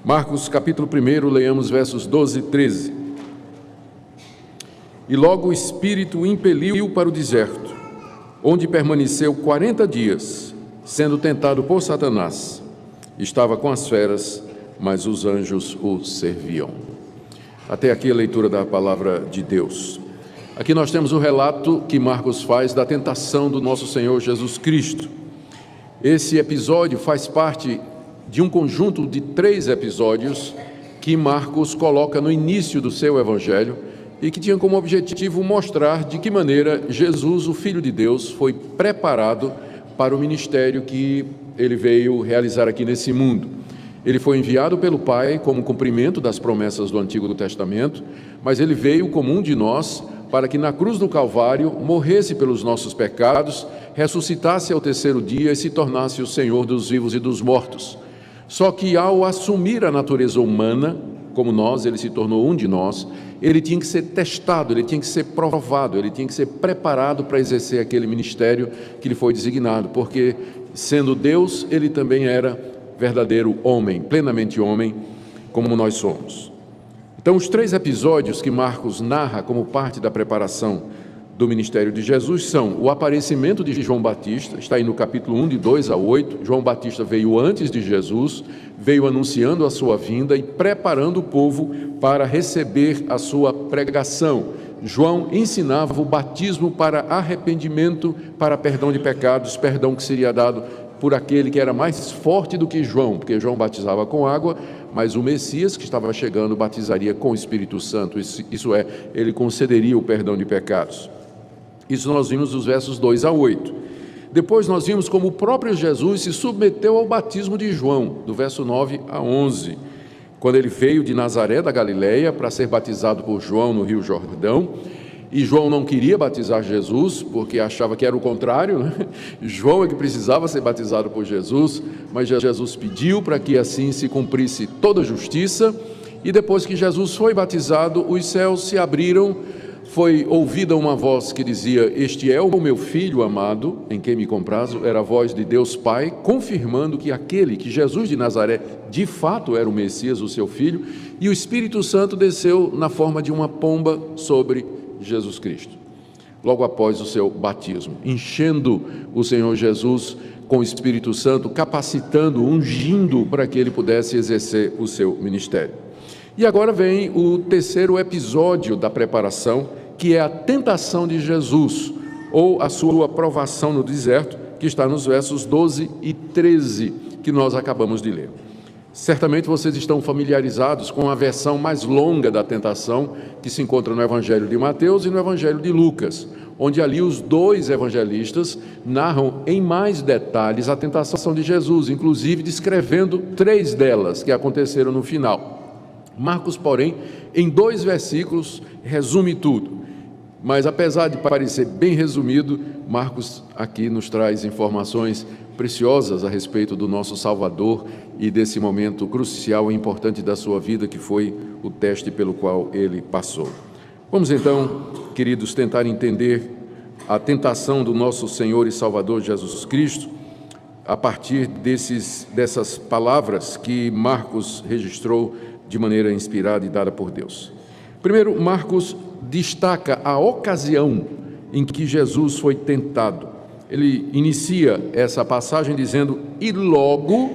Marcos capítulo 1, leamos versos 12 e 13. E logo o Espírito o impeliu para o deserto, onde permaneceu 40 dias, sendo tentado por Satanás. Estava com as feras, mas os anjos o serviam. Até aqui a leitura da palavra de Deus. Aqui nós temos o relato que Marcos faz da tentação do nosso Senhor Jesus Cristo. Esse episódio faz parte de um conjunto de 3 episódios que Marcos coloca no início do seu evangelho e que tinham como objetivo mostrar de que maneira Jesus, o Filho de Deus, foi preparado para o ministério que ele veio realizar aqui nesse mundo. Ele foi enviado pelo Pai como cumprimento das promessas do Antigo Testamento, mas ele veio como um de nós para que na cruz do Calvário morresse pelos nossos pecados, ressuscitasse ao 3º dia e se tornasse o Senhor dos vivos e dos mortos. Só que ao assumir a natureza humana, como nós, ele se tornou um de nós, ele tinha que ser testado, ele tinha que ser provado, ele tinha que ser preparado para exercer aquele ministério que lhe foi designado, porque sendo Deus, ele também era verdadeiro homem, plenamente homem, como nós somos. Então, os 3 episódios que Marcos narra como parte da preparação do ministério de Jesus são o aparecimento de João Batista, está aí no capítulo 1, de 2 a 8. João Batista veio antes de Jesus, veio anunciando a sua vinda e preparando o povo para receber a sua pregação. João ensinava o batismo para arrependimento, para perdão de pecados, perdão que seria dado por aquele que era mais forte do que João, porque João batizava com água, mas o Messias que estava chegando batizaria com o Espírito Santo, isso é, ele concederia o perdão de pecados. Isso nós vimos dos versos 2 a 8. Depois nós vimos como o próprio Jesus se submeteu ao batismo de João, do verso 9 a 11, quando ele veio de Nazaré da Galileia para ser batizado por João no Rio Jordão. E João não queria batizar Jesus, porque achava que era o contrário, né? João é que precisava ser batizado por Jesus, mas Jesus pediu para que assim se cumprisse toda a justiça. E depois que Jesus foi batizado, os céus se abriram, foi ouvida uma voz que dizia: "Este é o meu Filho amado, em quem me comprazo", era a voz de Deus Pai, confirmando que Jesus de Nazaré, de fato era o Messias, o seu Filho, e o Espírito Santo desceu na forma de uma pomba sobre Jesus Cristo, logo após o seu batismo, enchendo o Senhor Jesus com o Espírito Santo, capacitando, ungindo para que ele pudesse exercer o seu ministério. E agora vem o 3º episódio da preparação, que é a tentação de Jesus, ou a sua provação no deserto, que está nos versos 12 e 13, que nós acabamos de ler. Certamente vocês estão familiarizados com a versão mais longa da tentação, que se encontra no Evangelho de Mateus e no Evangelho de Lucas, onde ali os 2 evangelistas narram em mais detalhes a tentação de Jesus, inclusive descrevendo 3 delas que aconteceram no final. Marcos, porém, em 2 versículos, resume tudo. Mas apesar de parecer bem resumido, Marcos aqui nos traz informações preciosas a respeito do nosso Salvador e desse momento crucial e importante da sua vida, que foi o teste pelo qual ele passou. Vamos então, queridos, tentar entender a tentação do nosso Senhor e Salvador Jesus Cristo a partir dessas palavras que Marcos registrou de maneira inspirada e dada por Deus. Primeiro, Marcos destaca a ocasião em que Jesus foi tentado. Ele inicia essa passagem dizendo: "E logo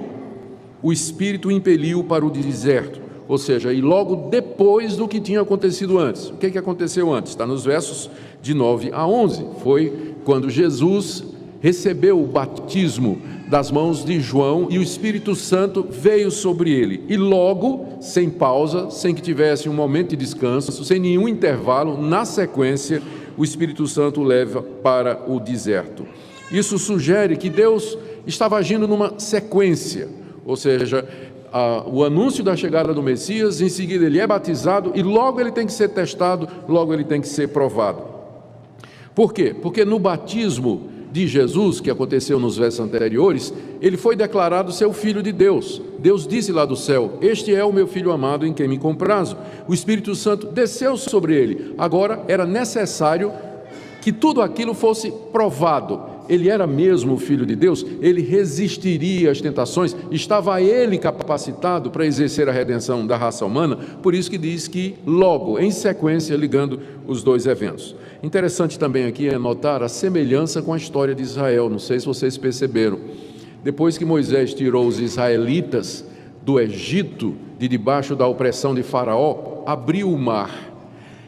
o Espírito o impeliu para o deserto", ou seja, e logo depois do que tinha acontecido antes. O que aconteceu antes? Está nos versos de 9 a 11. Foi quando Jesus recebeu o batismo das mãos de João e o Espírito Santo veio sobre ele. E logo, sem pausa, sem que tivesse um momento de descanso, sem nenhum intervalo, na sequência, o Espírito Santo o leva para o deserto. Isso sugere que Deus estava agindo numa sequência, ou seja, o anúncio da chegada do Messias, em seguida ele é batizado e logo ele tem que ser testado, logo ele tem que ser provado. Por quê? Porque no batismo de Jesus, que aconteceu nos versos anteriores, ele foi declarado seu Filho de Deus. Deus disse lá do céu: "Este é o meu Filho amado, em quem me comprazo". O Espírito Santo desceu sobre ele. Agora era necessário que tudo aquilo fosse provado, ele era mesmo o Filho de Deus, ele resistiria às tentações, estava ele capacitado para exercer a redenção da raça humana, por isso que diz que logo, em sequência, ligando os dois eventos. Interessante também aqui é notar a semelhança com a história de Israel, não sei se vocês perceberam. Depois que Moisés tirou os israelitas do Egito, de debaixo da opressão de Faraó, abriu o mar,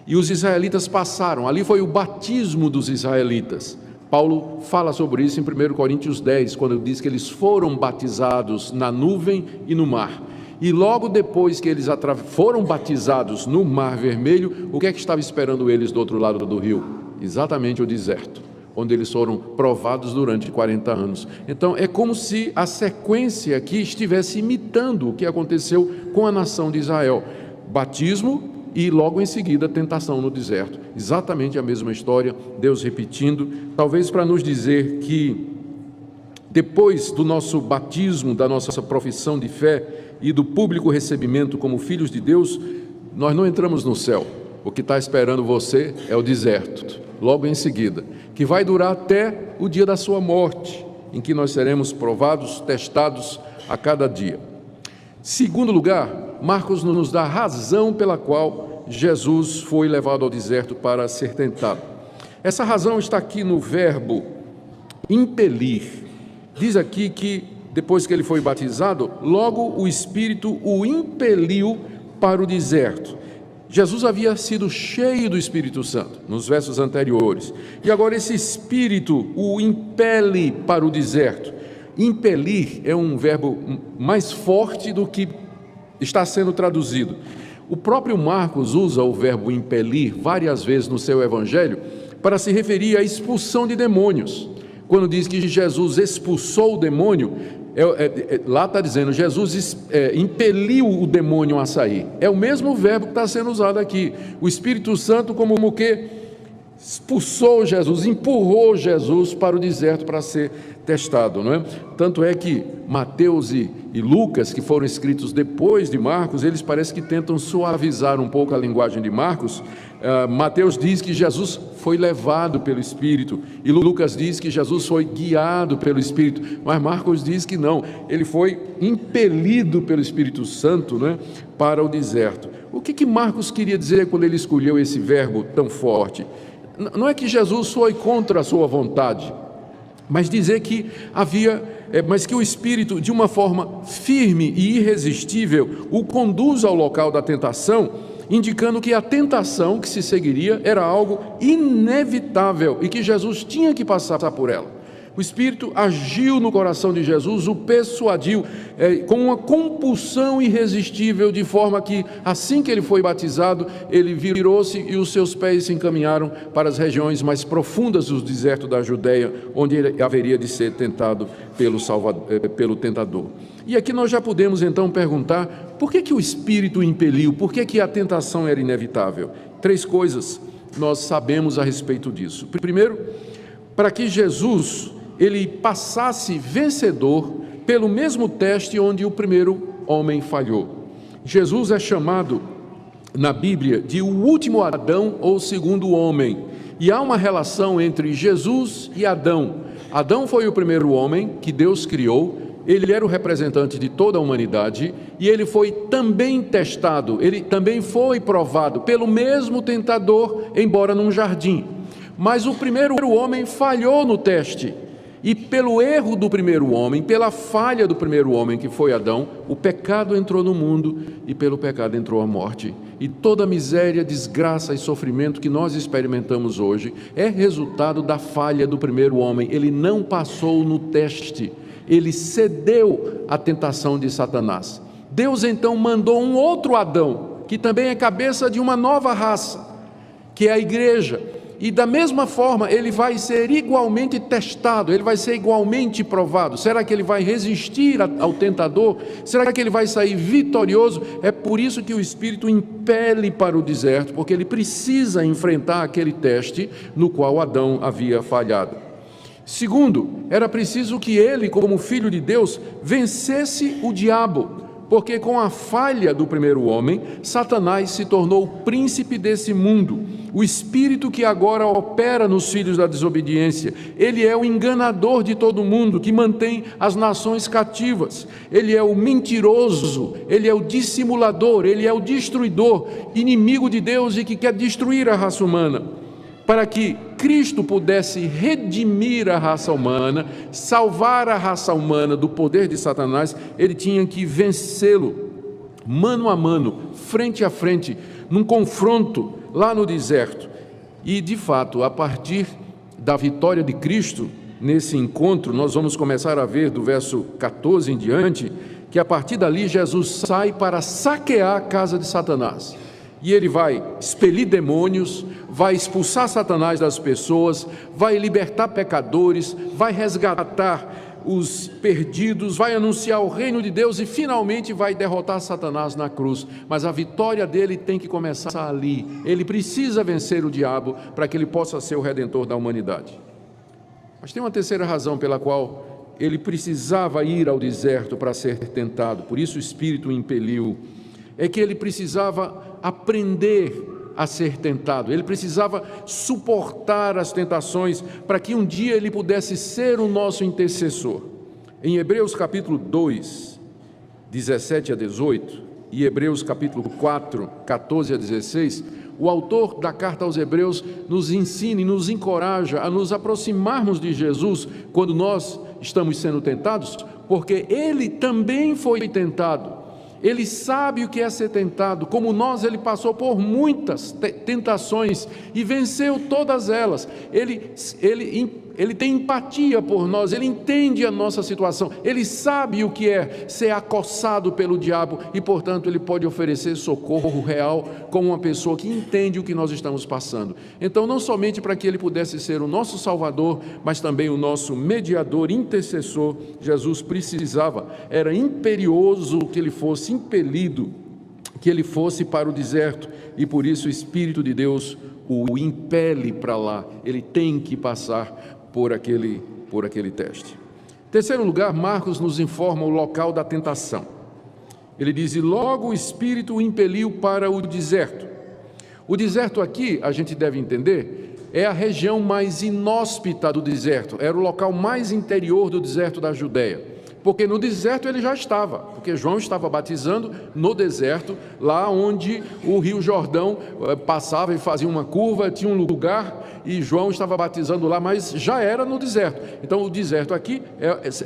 e os israelitas passaram, ali foi o batismo dos israelitas. Paulo fala sobre isso em 1 Coríntios 10, quando diz que eles foram batizados na nuvem e no mar. E logo depois que eles foram batizados no Mar Vermelho, o que é que estava esperando eles do outro lado do rio? Exatamente o deserto, onde eles foram provados durante 40 anos. Então é como se a sequência aqui estivesse imitando o que aconteceu com a nação de Israel. Batismo e logo em seguida tentação no deserto. Exatamente a mesma história, Deus repetindo, talvez para nos dizer que depois do nosso batismo, da nossa profissão de fé e do público recebimento como filhos de Deus, nós não entramos no céu. O que está esperando você é o deserto, logo em seguida, que vai durar até o dia da sua morte, em que nós seremos provados, testados a cada dia. Segundo lugar, Marcos nos dá a razão pela qual Jesus foi levado ao deserto para ser tentado. Essa razão está aqui no verbo impelir. Diz aqui que depois que ele foi batizado, logo o Espírito o impeliu para o deserto. Jesus havia sido cheio do Espírito Santo nos versos anteriores, e agora esse Espírito o impele para o deserto. Impelir é um verbo mais forte do que está sendo traduzido. O próprio Marcos usa o verbo impelir várias vezes no seu evangelho para se referir à expulsão de demônios. Quando diz que Jesus expulsou o demônio, lá está dizendo, Jesus impeliu o demônio a sair. É o mesmo verbo que está sendo usado aqui. O Espírito Santo como o que expulsou Jesus, empurrou Jesus para o deserto para ser testado, não é? Tanto é que Mateus e Lucas, que foram escritos depois de Marcos, eles parecem que tentam suavizar um pouco a linguagem de Marcos. Mateus diz que Jesus foi levado pelo Espírito, e Lucas diz que Jesus foi guiado pelo Espírito, mas Marcos diz que não, ele foi impelido pelo Espírito Santo, né, para o deserto. O que Marcos queria dizer quando ele escolheu esse verbo tão forte? Não é que Jesus foi contra a sua vontade, mas dizer que mas que o Espírito, de uma forma firme e irresistível, o conduz ao local da tentação, indicando que a tentação que se seguiria era algo inevitável e que Jesus tinha que passar por ela. O Espírito agiu no coração de Jesus, o persuadiu com uma compulsão irresistível, de forma que, assim que ele foi batizado, ele virou-se e os seus pés se encaminharam para as regiões mais profundas do deserto da Judeia, onde ele haveria de ser tentado pelo tentador. E aqui nós já podemos então perguntar, por que o Espírito o impeliu? Por que a tentação era inevitável? 3 coisas nós sabemos a respeito disso. Primeiro, para que Jesus ele passasse vencedor pelo mesmo teste onde o primeiro homem falhou. Jesus é chamado na Bíblia de o último Adão ou segundo homem, e há uma relação entre Jesus e Adão. Adão foi o primeiro homem que Deus criou, ele era o representante de toda a humanidade, e ele foi também testado, ele também foi provado pelo mesmo tentador, embora num jardim. Mas o primeiro homem falhou no teste, e pelo erro do primeiro homem, pela falha do primeiro homem, que foi Adão, o pecado entrou no mundo, e pelo pecado entrou a morte. E toda a miséria, desgraça e sofrimento que nós experimentamos hoje é resultado da falha do primeiro homem. Ele não passou no teste, ele cedeu à tentação de Satanás. Deus então mandou um outro Adão, que também é cabeça de uma nova raça, que é a igreja. E da mesma forma, ele vai ser igualmente testado, ele vai ser igualmente provado. Será que ele vai resistir ao tentador? Será que ele vai sair vitorioso? É por isso que o Espírito impele para o deserto, porque ele precisa enfrentar aquele teste no qual Adão havia falhado. Segundo, era preciso que ele, como filho de Deus, vencesse o diabo, porque com a falha do primeiro homem, Satanás se tornou o príncipe desse mundo. o espírito que agora opera nos filhos da desobediência. Ele é o enganador de todo mundo, que mantém as nações cativas. Ele é o mentiroso, ele é o dissimulador, ele é o destruidor, inimigo de Deus e que quer destruir a raça humana. Para que Cristo pudesse redimir a raça humana, salvar a raça humana do poder de Satanás, ele tinha que vencê-lo, mano a mano, frente a frente, num confronto lá no deserto. E, de fato, a partir da vitória de Cristo, nesse encontro, nós vamos começar a ver do verso 14 em diante, que a partir dali Jesus sai para saquear a casa de Satanás. E ele vai expelir demônios, vai expulsar Satanás das pessoas, vai libertar pecadores, vai resgatar os perdidos, vai anunciar o reino de Deus e finalmente vai derrotar Satanás na cruz. Mas a vitória dele tem que começar ali. Ele precisa vencer o diabo para que ele possa ser o redentor da humanidade. Mas tem uma terceira razão pela qual ele precisava ir ao deserto para ser tentado, por isso o Espírito o impeliu. É que ele precisava aprender a ser tentado, ele precisava suportar as tentações para que um dia ele pudesse ser o nosso intercessor. Em Hebreus capítulo 2, 17 a 18, e Hebreus capítulo 4, 14 a 16, o autor da carta aos Hebreus nos ensina e nos encoraja a nos aproximarmos de Jesus quando nós estamos sendo tentados, porque ele também foi tentado. Ele sabe o que é ser tentado, como nós, ele passou por muitas tentações e venceu todas elas. Ele tem empatia por nós, ele entende a nossa situação, ele sabe o que é ser acossado pelo diabo e, portanto, ele pode oferecer socorro real como uma pessoa que entende o que nós estamos passando. Então, não somente para que ele pudesse ser o nosso Salvador, mas também o nosso mediador, intercessor, Jesus precisava, era imperioso que ele fosse impelido, que ele fosse para o deserto, e por isso o Espírito de Deus o impele para lá, ele tem que passar por aquele teste. Em terceiro lugar, Marcos nos informa o local da tentação. Ele diz: e logo o Espírito o impeliu para o deserto. O deserto aqui, a gente deve entender, é a região mais inóspita do deserto, era o local mais interior do deserto da Judéia. Porque no deserto ele já estava, porque João estava batizando no deserto, lá onde o rio Jordão passava e fazia uma curva, tinha um lugar, e João estava batizando lá, mas já era no deserto. Então o deserto aqui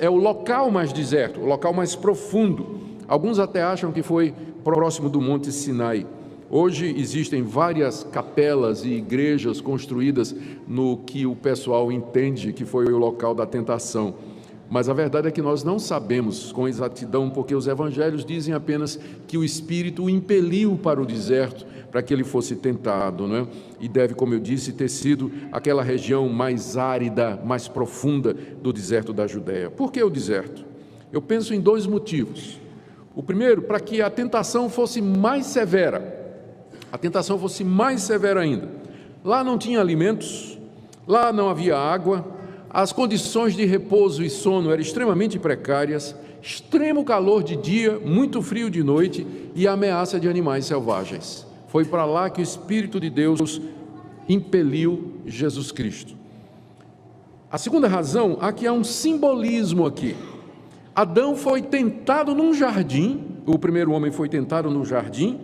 é o local mais deserto, o local mais profundo. Alguns até acham que foi próximo do Monte Sinai. Hoje existem várias capelas e igrejas construídas no que o pessoal entende que foi o local da tentação. Mas a verdade é que nós não sabemos com exatidão, porque os evangelhos dizem apenas que o Espírito o impeliu para o deserto, para que ele fosse tentado, não é? E deve, como eu disse, ter sido aquela região mais árida, mais profunda do deserto da Judéia. Por que o deserto? Eu penso em dois motivos. O primeiro, para que a tentação fosse mais severa. A tentação fosse mais severa ainda. Lá não tinha alimentos, lá não havia água, as condições de repouso e sono eram extremamente precárias, extremo calor de dia, muito frio de noite e ameaça de animais selvagens. Foi para lá que o Espírito de Deus impeliu Jesus Cristo. A segunda razão, aqui há um simbolismo aqui. Adão foi tentado num jardim, o primeiro homem foi tentado no jardim,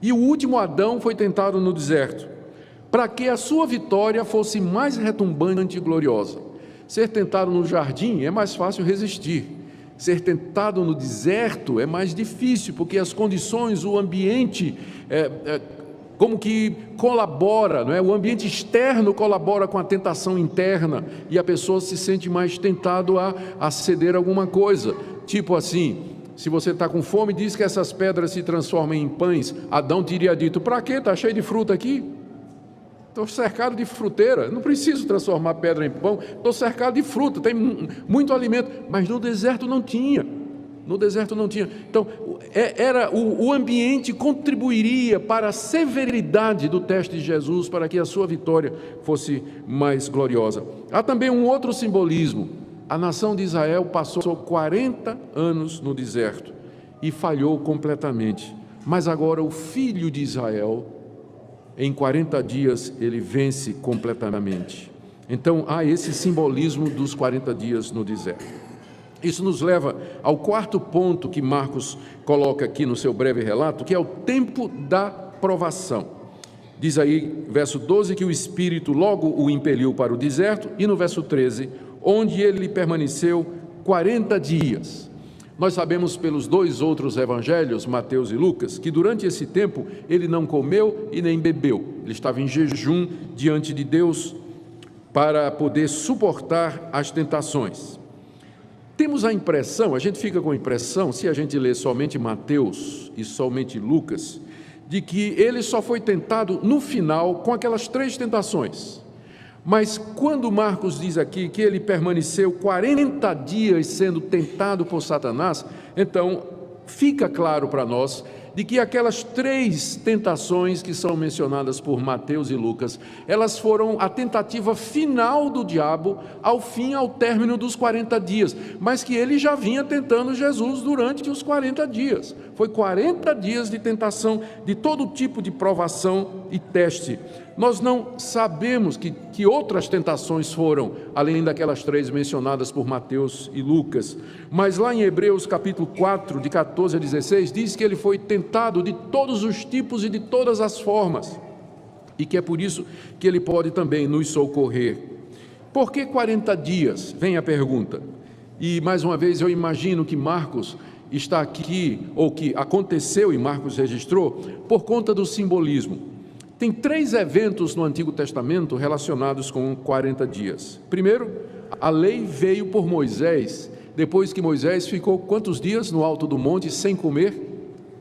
e o último Adão foi tentado no deserto, para que a sua vitória fosse mais retumbante e gloriosa. Ser tentado no jardim é mais fácil resistir. Ser tentado no deserto é mais difícil, porque as condições, o ambiente, como que colabora, não é? O ambiente externo colabora com a tentação interna e a pessoa se sente mais tentado a ceder alguma coisa. Tipo assim, se você está com fome, diz que essas pedras se transformem em pães. Adão teria dito: para quê? Está cheio de fruta aqui? Estou cercado de fruteira, não preciso transformar pedra em pão, estou cercado de fruta, tem muito alimento, mas no deserto não tinha, então o ambiente contribuiria para a severidade do teste de Jesus, para que a sua vitória fosse mais gloriosa. Há também um outro simbolismo. A nação de Israel passou 40 anos no deserto e falhou completamente, mas agora o filho de Israel em 40 dias ele vence completamente. Então há esse simbolismo dos 40 dias no deserto. Isso nos leva ao quarto ponto que Marcos coloca aqui no seu breve relato, que é o tempo da provação. Diz aí, verso 12, que o Espírito logo o impeliu para o deserto, e no verso 13, onde ele permaneceu 40 dias. Nós sabemos pelos dois outros evangelhos, Mateus e Lucas, que durante esse tempo ele não comeu e nem bebeu. Ele estava em jejum diante de Deus para poder suportar as tentações. Temos a impressão, a gente fica com a impressão, se a gente lê somente Mateus e somente Lucas, de que ele só foi tentado no final com aquelas 3 tentações. Mas quando Marcos diz aqui que ele permaneceu 40 dias sendo tentado por Satanás, então fica claro para nós de que aquelas 3 tentações que são mencionadas por Mateus e Lucas, elas foram a tentativa final do diabo ao término dos 40 dias, mas que ele já vinha tentando Jesus durante os 40 dias. Foi 40 dias de tentação, de todo tipo de provação e teste. Nós não sabemos que outras tentações foram, além daquelas 3 mencionadas por Mateus e Lucas, mas lá em Hebreus capítulo 4, de 14 a 16, diz que ele foi tentado de todos os tipos e de todas as formas, e que é por isso que ele pode também nos socorrer. Por que 40 dias? Vem a pergunta. E mais uma vez eu imagino que Marcos está aqui, ou que aconteceu e Marcos registrou, por conta do simbolismo. Tem 3 eventos no Antigo Testamento relacionados com 40 dias. Primeiro, a lei veio por Moisés, depois que Moisés ficou quantos dias no alto do monte sem comer?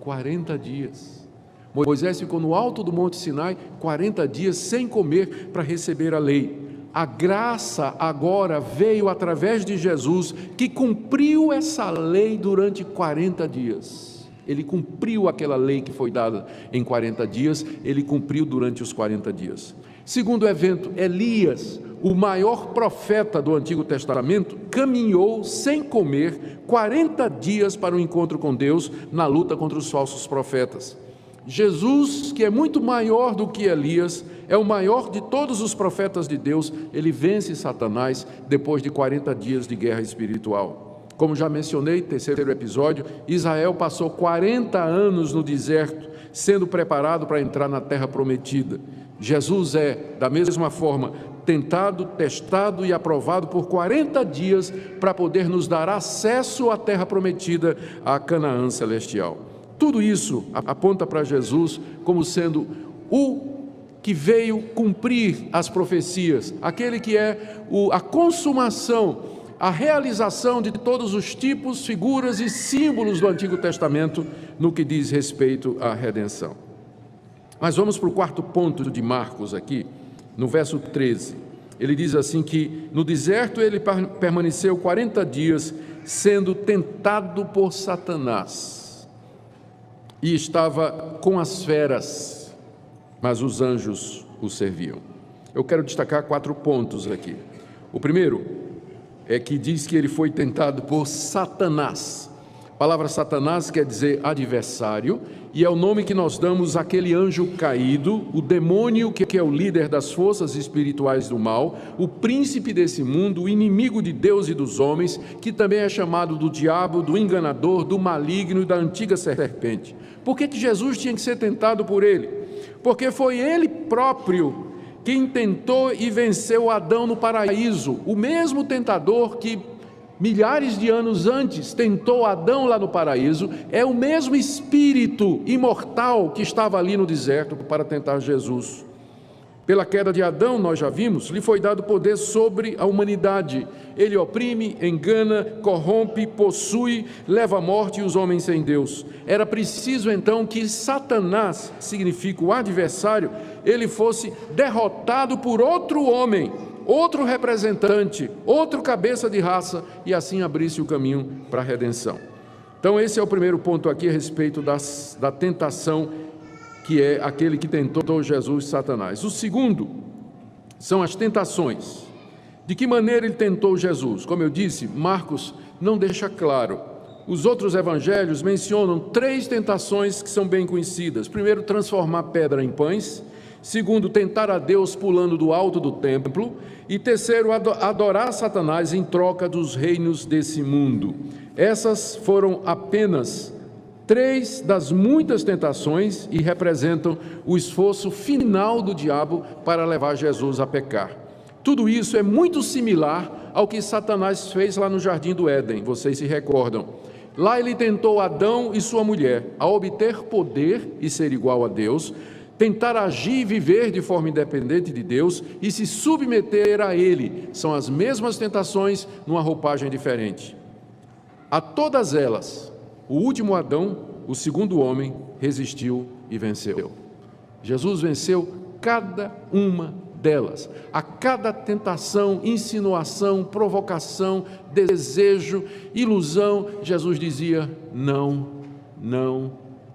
40 dias. Moisés ficou no alto do monte Sinai 40 dias sem comer para receber a lei. A graça agora veio através de Jesus, que cumpriu essa lei durante 40 dias. Ele cumpriu aquela lei que foi dada em 40 dias, ele cumpriu durante os 40 dias. Segundo evento, Elias, o maior profeta do Antigo Testamento, caminhou sem comer 40 dias para o encontro com Deus na luta contra os falsos profetas. Jesus, que é muito maior do que Elias, é o maior de todos os profetas de Deus, ele vence Satanás depois de 40 dias de guerra espiritual. Como já mencionei, terceiro episódio, Israel passou 40 anos no deserto, sendo preparado para entrar na terra prometida. Jesus é, da mesma forma, tentado, testado e aprovado por 40 dias para poder nos dar acesso à terra prometida, à Canaã celestial. Tudo isso aponta para Jesus como sendo o que veio cumprir as profecias, aquele que é a consumação, a realização de todos os tipos, figuras e símbolos do Antigo Testamento no que diz respeito à redenção. Mas vamos para o quarto ponto de Marcos aqui, no verso 13. Ele diz assim que no deserto ele permaneceu 40 dias sendo tentado por Satanás e estava com as feras, mas os anjos o serviam. Eu quero destacar 4 pontos aqui. O primeiro é que diz que ele foi tentado por Satanás. A palavra Satanás quer dizer adversário, e é o nome que nós damos àquele anjo caído, o demônio que é o líder das forças espirituais do mal, o príncipe desse mundo, o inimigo de Deus e dos homens, que também é chamado do diabo, do enganador, do maligno e da antiga serpente. Por que Jesus tinha que ser tentado por ele? Porque foi ele próprio quem tentou e venceu Adão no paraíso, o mesmo tentador que milhares de anos antes tentou Adão lá no paraíso, é o mesmo espírito imortal que estava ali no deserto para tentar Jesus. Pela queda de Adão, nós já vimos, lhe foi dado poder sobre a humanidade. Ele oprime, engana, corrompe, possui, leva à morte os homens sem Deus. Era preciso então que Satanás, significa o adversário, ele fosse derrotado por outro homem, outro representante, outro cabeça de raça, e assim abrisse o caminho para a redenção. Então esse é o primeiro ponto aqui a respeito da tentação, que é aquele que tentou Jesus, Satanás. O segundo são as tentações. De que maneira ele tentou Jesus? Como eu disse, Marcos não deixa claro. Os outros evangelhos mencionam 3 tentações que são bem conhecidas. Primeiro, transformar pedra em pães. Segundo, tentar a Deus pulando do alto do templo. E terceiro, adorar Satanás em troca dos reinos desse mundo. Essas foram apenas 3 das muitas tentações e representam o esforço final do diabo para levar Jesus a pecar. Tudo isso é muito similar ao que Satanás fez lá no Jardim do Éden, vocês se recordam. Lá ele tentou Adão e sua mulher a obter poder e ser igual a Deus, tentar agir e viver de forma independente de Deus e se submeter a Ele. São as mesmas tentações numa roupagem diferente. A todas elas, o último Adão, o segundo homem, resistiu e venceu. Jesus venceu cada uma delas. A cada tentação, insinuação, provocação, desejo, ilusão, Jesus dizia: não, não,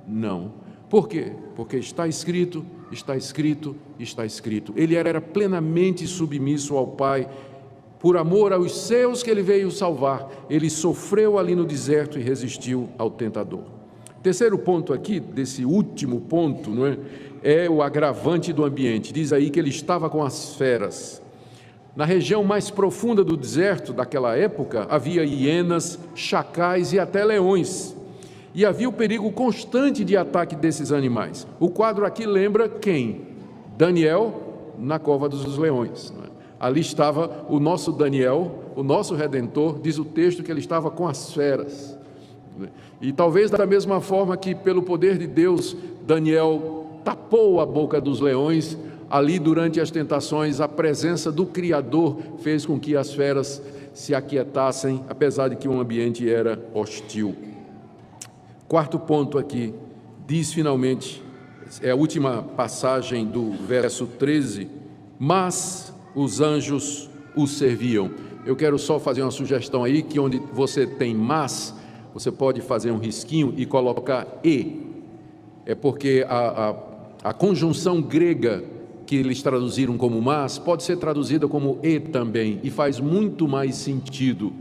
não. Por quê? Porque está escrito, está escrito, está escrito. Ele era plenamente submisso ao Pai. Por amor aos seus que ele veio salvar, ele sofreu ali no deserto e resistiu ao tentador. Terceiro ponto aqui, desse último ponto, não é? É o agravante do ambiente. Diz aí que ele estava com as feras. Na região mais profunda do deserto daquela época, havia hienas, chacais e até leões. E havia o perigo constante de ataque desses animais. O quadro aqui lembra quem? Daniel na cova dos leões. Ali estava o nosso Daniel, o nosso Redentor, diz o texto que ele estava com as feras. E talvez da mesma forma que pelo poder de Deus, Daniel tapou a boca dos leões, ali durante as tentações, a presença do Criador fez com que as feras se aquietassem, apesar de que o ambiente era hostil. Quarto ponto aqui, diz finalmente, é a última passagem do verso 13, mas os anjos o serviam. Eu quero só fazer uma sugestão aí, que onde você tem mas, você pode fazer um risquinho e colocar e. É porque a conjunção grega que eles traduziram como mas, pode ser traduzida como e também, e faz muito mais sentido.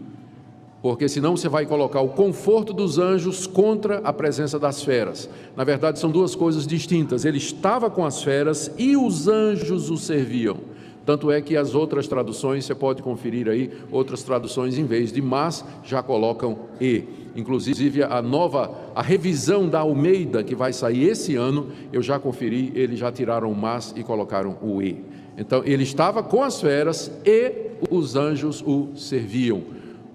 Porque senão você vai colocar o conforto dos anjos contra a presença das feras. Na verdade, são duas coisas distintas. Ele estava com as feras e os anjos o serviam. Tanto é que as outras traduções, você pode conferir aí, outras traduções em vez de mas, já colocam e. Inclusive a revisão da Almeida, que vai sair esse ano, eu já conferi, eles já tiraram o mas e colocaram o e. Então, ele estava com as feras e os anjos o serviam.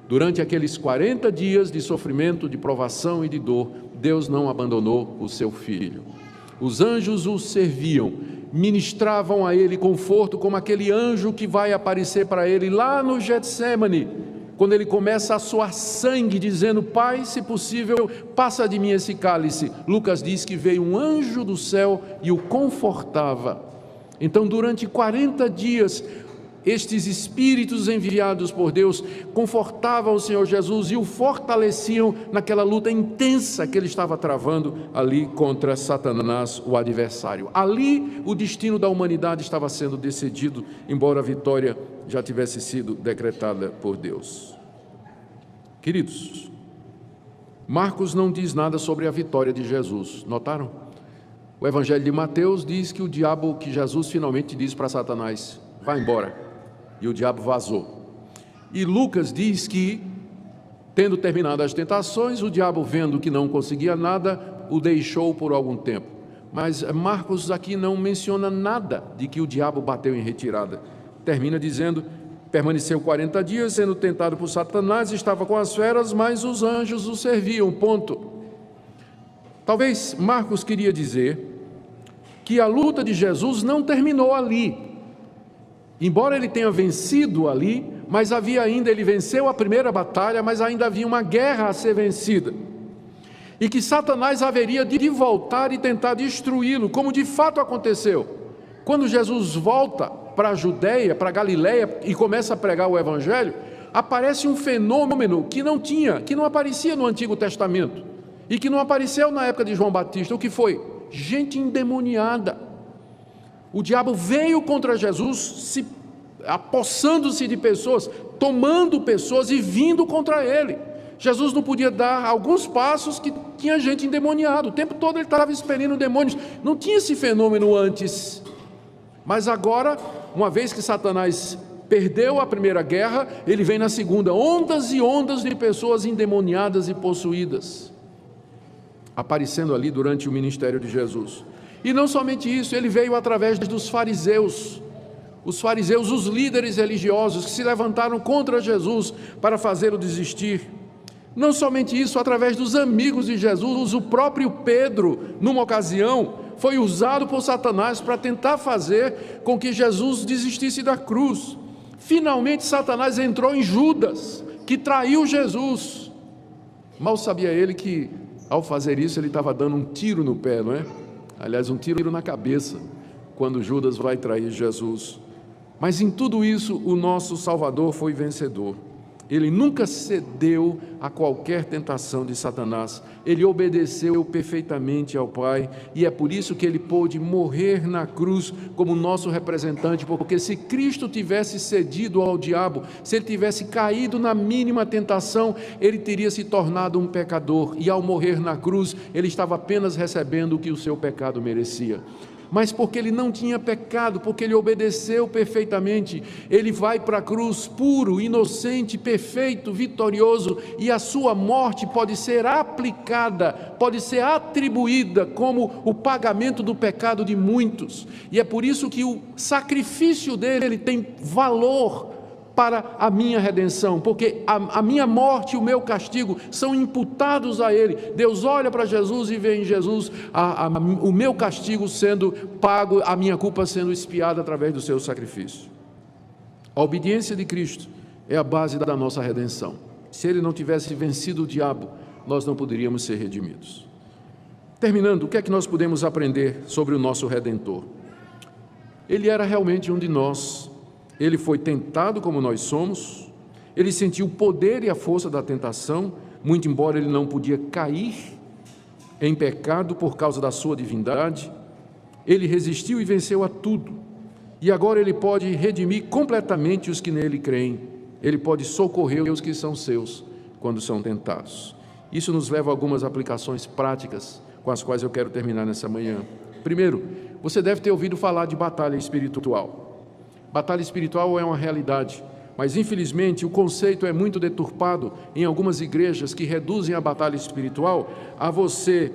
Durante aqueles 40 dias de sofrimento, de provação e de dor, Deus não abandonou o seu filho. Os anjos o serviam, ministravam a ele conforto, como aquele anjo que vai aparecer para ele lá no Getsêmani, quando ele começa a suar sangue, dizendo: Pai, se possível, passa de mim esse cálice. Lucas diz que veio um anjo do céu e o confortava. Então, durante 40 dias, estes espíritos enviados por Deus confortavam o Senhor Jesus e o fortaleciam naquela luta intensa que ele estava travando ali contra Satanás, o adversário. Ali o destino da humanidade estava sendo decidido, embora a vitória já tivesse sido decretada por Deus. Queridos, Marcos não diz nada sobre a vitória de Jesus, notaram? O Evangelho de Mateus diz que que Jesus finalmente diz para Satanás: vai embora. E o diabo vazou. E Lucas diz que, tendo terminado as tentações, o diabo, vendo que não conseguia nada, o deixou por algum tempo. Mas Marcos aqui não menciona nada de que o diabo bateu em retirada. Termina dizendo: permaneceu 40 dias, sendo tentado por Satanás, estava com as feras, mas os anjos o serviam, ponto. Talvez Marcos queria dizer que a luta de Jesus não terminou ali. Embora ele tenha vencido ali, mas ele venceu a primeira batalha, mas ainda havia uma guerra a ser vencida. E que Satanás haveria de voltar e tentar destruí-lo, como de fato aconteceu. Quando Jesus volta para a Judeia, para a Galileia, e começa a pregar o Evangelho, aparece um fenômeno que não aparecia no Antigo Testamento, e que não apareceu na época de João Batista. O que foi? Gente endemoniada. O diabo veio contra Jesus, apossando-se de pessoas, tomando pessoas e vindo contra ele. Jesus não podia dar alguns passos que tinha gente endemoniada. O tempo todo ele estava expelindo demônios. Não tinha esse fenômeno antes. Mas agora, uma vez que Satanás perdeu a primeira guerra, ele vem na segunda, ondas e ondas de pessoas endemoniadas e possuídas, aparecendo ali durante o ministério de Jesus. E não somente isso, ele veio através dos fariseus, os líderes religiosos que se levantaram contra Jesus para fazê-lo desistir. Não somente isso, através dos amigos de Jesus, o próprio Pedro, numa ocasião, foi usado por Satanás para tentar fazer com que Jesus desistisse da cruz. Finalmente Satanás entrou em Judas, que traiu Jesus. Mal sabia ele que, ao fazer isso, ele estava dando um tiro no pé, não é? Aliás, um tiro na cabeça, quando Judas vai trair Jesus. Mas em tudo isso, o nosso Salvador foi vencedor. Ele nunca cedeu a qualquer tentação de Satanás. Ele obedeceu perfeitamente ao Pai, e é por isso que ele pôde morrer na cruz como nosso representante, porque se Cristo tivesse cedido ao diabo, se ele tivesse caído na mínima tentação, ele teria se tornado um pecador, e ao morrer na cruz, ele estava apenas recebendo o que o seu pecado merecia. Mas porque ele não tinha pecado, porque ele obedeceu perfeitamente, ele vai para a cruz puro, inocente, perfeito, vitorioso, e a sua morte pode ser aplicada, pode ser atribuída como o pagamento do pecado de muitos. E é por isso que o sacrifício dele tem valor para a minha redenção, porque a minha morte e o meu castigo são imputados a Ele. Deus olha para Jesus e vê em Jesus o meu castigo sendo pago, a minha culpa sendo expiada através do seu sacrifício. A obediência de Cristo é a base da nossa redenção. Se Ele não tivesse vencido o diabo, nós não poderíamos ser redimidos. Terminando, o que é que nós podemos aprender sobre o nosso Redentor? Ele era realmente um de nós. Ele foi tentado como nós somos, ele sentiu o poder e a força da tentação, muito embora ele não podia cair em pecado por causa da sua divindade. Ele resistiu e venceu a tudo, e agora ele pode redimir completamente os que nele creem, ele pode socorrer os que são seus quando são tentados. Isso nos leva a algumas aplicações práticas com as quais eu quero terminar nessa manhã. Primeiro, você deve ter ouvido falar de batalha espiritual. Batalha espiritual é uma realidade, mas infelizmente o conceito é muito deturpado em algumas igrejas que reduzem a batalha espiritual a você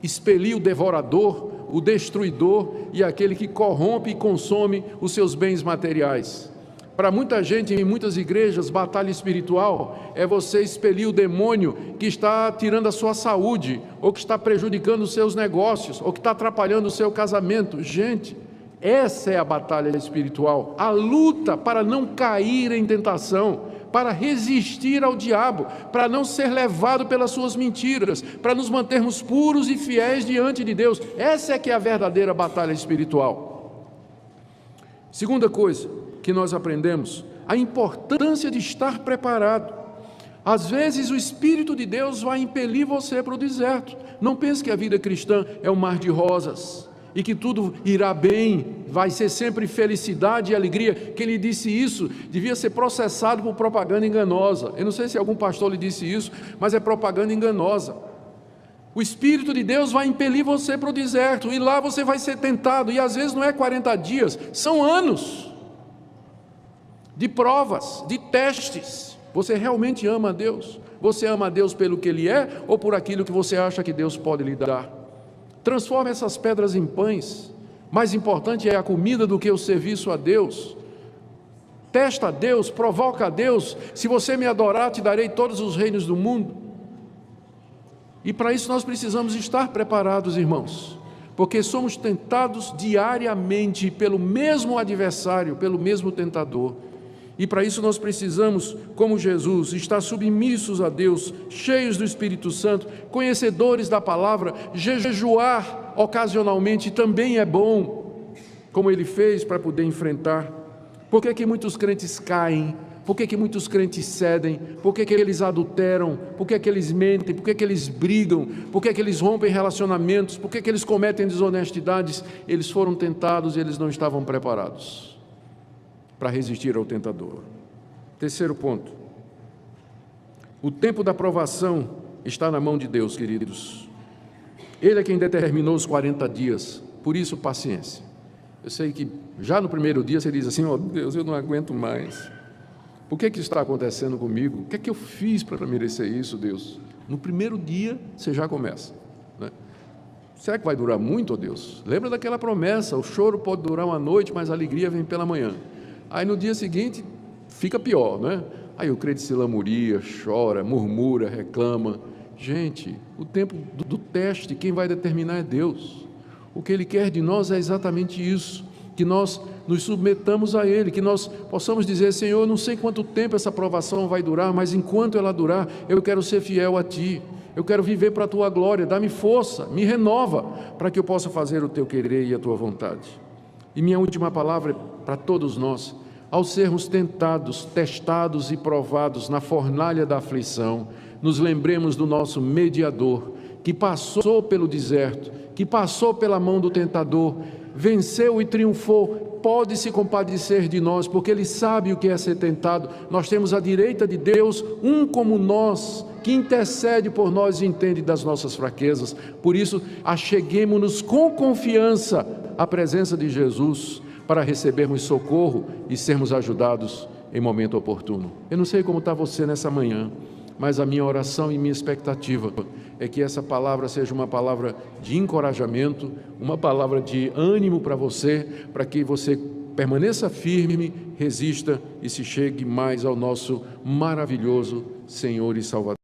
expelir o devorador, o destruidor e aquele que corrompe e consome os seus bens materiais. Para muita gente, em muitas igrejas, batalha espiritual é você expelir o demônio que está tirando a sua saúde, ou que está prejudicando os seus negócios, ou que está atrapalhando o seu casamento. Gente, essa é a batalha espiritual, a luta para não cair em tentação, para resistir ao diabo, para não ser levado pelas suas mentiras, para nos mantermos puros e fiéis diante de Deus. Essa é que é a verdadeira batalha espiritual. Segunda coisa que nós aprendemos, a importância de estar preparado. Às vezes o Espírito de Deus vai impelir você para o deserto. Não pense que a vida cristã é um mar de rosas, e que tudo irá bem, vai ser sempre felicidade e alegria. Quem lhe disse isso devia ser processado por propaganda enganosa. Eu não sei se algum pastor lhe disse isso, mas é propaganda enganosa. O Espírito de Deus vai impelir você para o deserto, e lá você vai ser tentado, e às vezes não é 40 dias, são anos de provas, de testes. Você realmente ama a Deus? Você ama a Deus pelo que Ele é, ou por aquilo que você acha que Deus pode lhe dar? Transforme essas pedras em pães. Mais importante é a comida do que o serviço a Deus. Testa a Deus, provoca a Deus. Se você me adorar, te darei todos os reinos do mundo. E para isso nós precisamos estar preparados, irmãos, porque somos tentados diariamente pelo mesmo adversário, pelo mesmo tentador. E para isso nós precisamos, como Jesus, estar submissos a Deus, cheios do Espírito Santo, conhecedores da palavra. Jejuar ocasionalmente também é bom, como ele fez para poder enfrentar. Por que muitos crentes caem? Por que muitos crentes cedem? Por que eles adulteram? Por que eles mentem? Por que eles brigam? Por que eles rompem relacionamentos? Por que eles cometem desonestidades? Eles foram tentados e eles não estavam preparados para resistir ao tentador. Terceiro ponto, o tempo da provação está na mão de Deus, queridos. Ele é quem determinou os 40 dias, por isso paciência. Eu sei que já no primeiro dia você diz assim: ó Deus, eu não aguento mais. Por que está acontecendo comigo? O que é que eu fiz para merecer isso, Deus? No primeiro dia você já começa, né? Será que vai durar muito, ó Deus? Lembra daquela promessa: o choro pode durar uma noite, mas a alegria vem pela manhã. Aí no dia seguinte fica pior, né? Aí o crente se lamuria, chora, murmura, reclama. Gente, o tempo do teste, quem vai determinar é Deus. O que Ele quer de nós é exatamente isso, que nós nos submetamos a Ele, que nós possamos dizer: Senhor, eu não sei quanto tempo essa provação vai durar, mas enquanto ela durar, eu quero ser fiel a Ti, eu quero viver para a Tua glória, dá-me força, me renova, para que eu possa fazer o Teu querer e a Tua vontade. E minha última palavra é para todos nós: ao sermos tentados, testados e provados na fornalha da aflição, nos lembremos do nosso mediador, que passou pelo deserto, que passou pela mão do tentador, venceu e triunfou, pode se compadecer de nós, porque Ele sabe o que é ser tentado. Nós temos à direita de Deus um como nós, que intercede por nós e entende das nossas fraquezas. Por isso, acheguemo-nos com confiança à presença de Jesus, para recebermos socorro e sermos ajudados em momento oportuno. Eu não sei como está você nessa manhã, mas a minha oração e minha expectativa é que essa palavra seja uma palavra de encorajamento, uma palavra de ânimo para você, para que você permaneça firme, resista e se chegue mais ao nosso maravilhoso Senhor e Salvador.